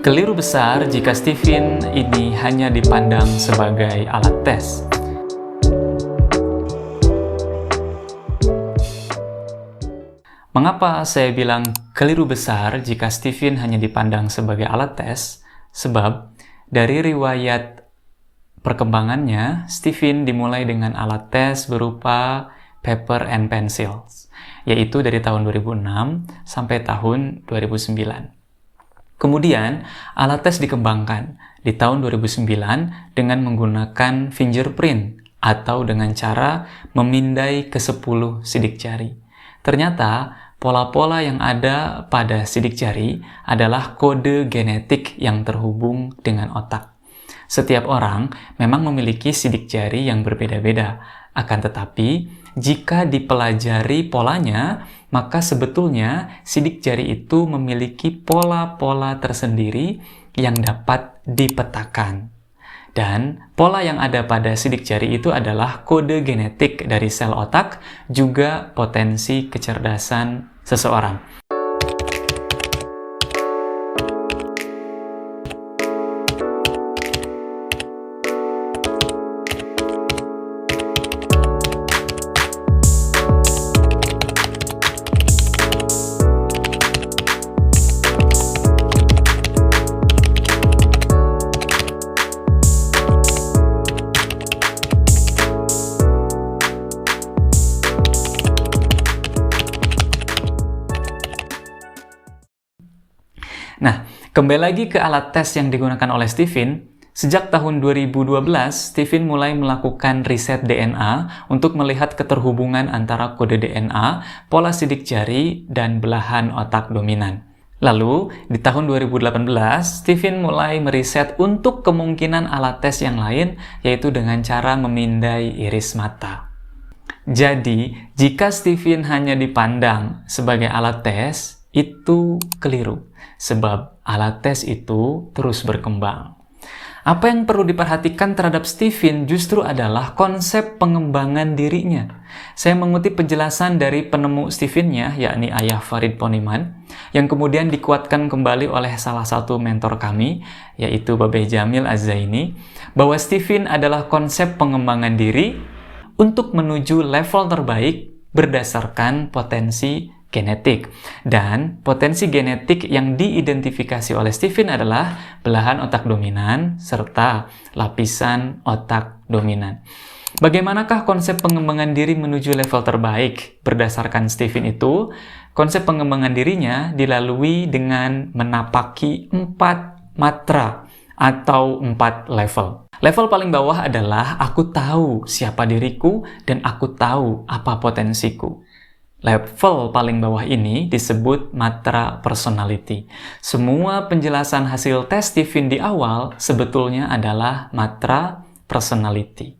Keliru besar jika Stephen ini hanya dipandang sebagai alat tes. Mengapa saya bilang keliru besar jika Stephen hanya dipandang sebagai alat tes? Sebab dari riwayat perkembangannya, Stephen dimulai dengan alat tes berupa paper and pencils, yaitu dari tahun 2006 sampai tahun 2009. Kemudian, alat tes dikembangkan di tahun 2009 dengan menggunakan fingerprint atau dengan cara memindai ke 10 sidik jari. Ternyata, pola-pola yang ada pada sidik jari adalah kode genetik yang terhubung dengan otak. Setiap orang memang memiliki sidik jari yang berbeda-beda, akan tetapi jika dipelajari polanya, maka sebetulnya sidik jari itu memiliki pola-pola tersendiri yang dapat dipetakan. Dan pola yang ada pada sidik jari itu adalah kode genetik dari sel otak, juga potensi kecerdasan seseorang. Nah, kembali lagi ke alat tes yang digunakan oleh Stephen. Sejak tahun 2012, Stephen mulai melakukan riset DNA untuk melihat keterhubungan antara kode DNA, pola sidik jari, dan belahan otak dominan. Lalu, di tahun 2018, Stephen mulai meriset untuk kemungkinan alat tes yang lain, yaitu dengan cara memindai iris mata. Jadi, jika Stephen hanya dipandang sebagai alat tes, itu keliru. Sebab alat tes itu terus berkembang. Apa yang perlu diperhatikan terhadap Stephen justru adalah konsep pengembangan dirinya. Saya mengutip penjelasan dari penemu Stephen-nya, yakni Ayah Farid Poniman, yang kemudian dikuatkan kembali oleh salah satu mentor kami, yaitu Babe Jamil Az-Zaini, bahwa Stephen adalah konsep pengembangan diri untuk menuju level terbaik berdasarkan potensi genetik. Dan potensi genetik yang diidentifikasi oleh Stephen adalah belahan otak dominan serta lapisan otak dominan. Bagaimanakah konsep pengembangan diri menuju level terbaik? Berdasarkan Stephen itu, konsep pengembangan dirinya dilalui dengan menapaki 4 matra atau 4 level. Level paling bawah adalah aku tahu siapa diriku dan aku tahu apa potensiku. Level paling bawah ini disebut matra personality. Semua penjelasan hasil tes Stephen di awal sebetulnya adalah matra personality.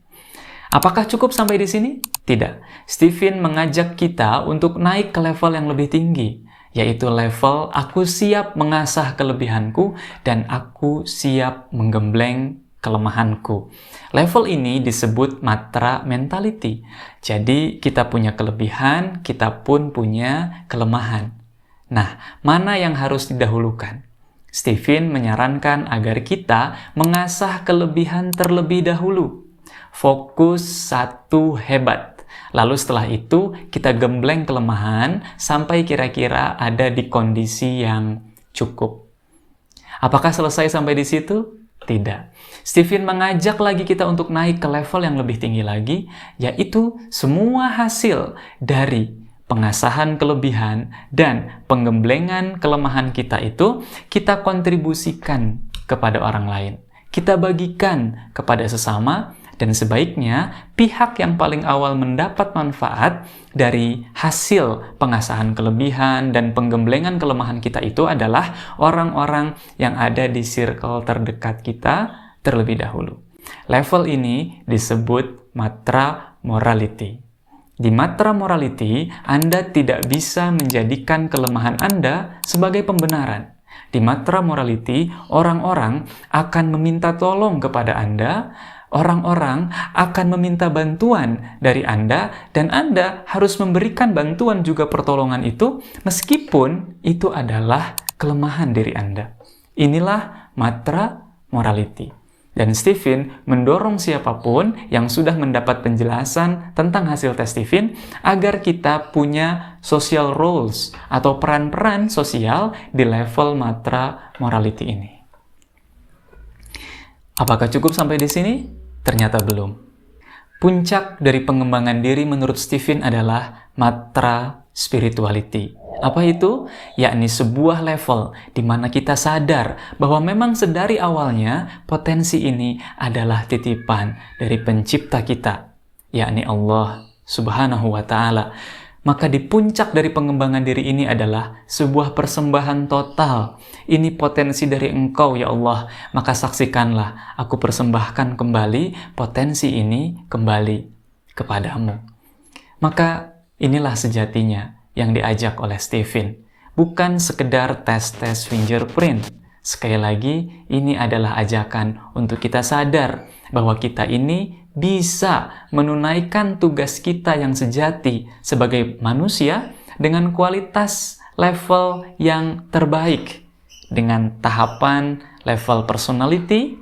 Apakah cukup sampai di sini? Tidak. Stephen mengajak kita untuk naik ke level yang lebih tinggi, yaitu level aku siap mengasah kelebihanku dan aku siap menggembleng kelemahanku. Level ini disebut matra mentality. Jadi kita punya kelebihan, kita pun punya kelemahan. Nah, mana yang harus didahulukan? Stephen menyarankan agar kita mengasah kelebihan terlebih dahulu. Fokus satu hebat. Lalu setelah itu kita gembleng kelemahan sampai kira-kira ada di kondisi yang cukup. Apakah selesai sampai di situ? Tidak. Stephen mengajak lagi kita untuk naik ke level yang lebih tinggi lagi, yaitu semua hasil dari pengasahan kelebihan dan penggemblengan kelemahan kita itu kita kontribusikan kepada orang lain. Kita bagikan kepada sesama, dan sebaiknya pihak yang paling awal mendapat manfaat dari hasil pengasahan kelebihan dan penggemblengan kelemahan kita itu adalah orang-orang yang ada di circle terdekat kita terlebih dahulu. Level ini disebut matra morality. Di matra morality, Anda tidak bisa menjadikan kelemahan Anda sebagai pembenaran. Di matra morality, orang-orang akan meminta tolong kepada Anda, orang-orang akan meminta bantuan dari Anda, dan Anda harus memberikan bantuan juga pertolongan itu, meskipun itu adalah kelemahan diri Anda. Inilah matra morality. Dan Stephen mendorong siapapun yang sudah mendapat penjelasan tentang hasil tes Stephen agar kita punya social roles atau peran-peran sosial di level matra morality ini. Apakah cukup sampai di sini? Ternyata belum. Puncak dari pengembangan diri menurut Stephen adalah matra spirituality. Apa itu? Yakni sebuah level di mana kita sadar bahwa memang sedari awalnya potensi ini adalah titipan dari pencipta kita, yakni Allah Subhanahu wa Ta'ala. Maka di puncak dari pengembangan diri ini adalah sebuah persembahan total. Ini potensi dari Engkau ya Allah, maka saksikanlah aku persembahkan kembali potensi ini kembali kepadamu. Maka inilah sejatinya yang diajak oleh Stephen, bukan sekedar tes-tes fingerprint. Sekali lagi, ini adalah ajakan untuk kita sadar bahwa kita ini bisa menunaikan tugas kita yang sejati sebagai manusia dengan kualitas level yang terbaik, dengan tahapan level personality,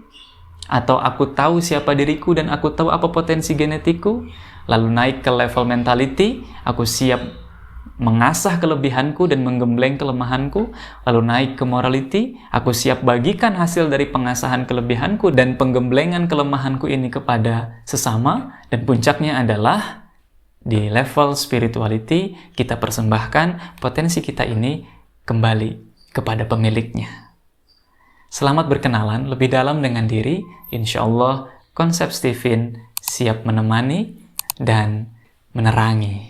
atau aku tahu siapa diriku dan aku tahu apa potensi genetikku, lalu naik ke level mentality, aku siap mengasah kelebihanku dan menggembleng kelemahanku, lalu naik ke morality, aku siap bagikan hasil dari pengasahan kelebihanku dan penggemblengan kelemahanku ini kepada sesama, dan puncaknya adalah di level spirituality, kita persembahkan potensi kita ini kembali kepada pemiliknya. Selamat berkenalan lebih dalam dengan diri, insya Allah konsep Stephen siap menemani dan menerangi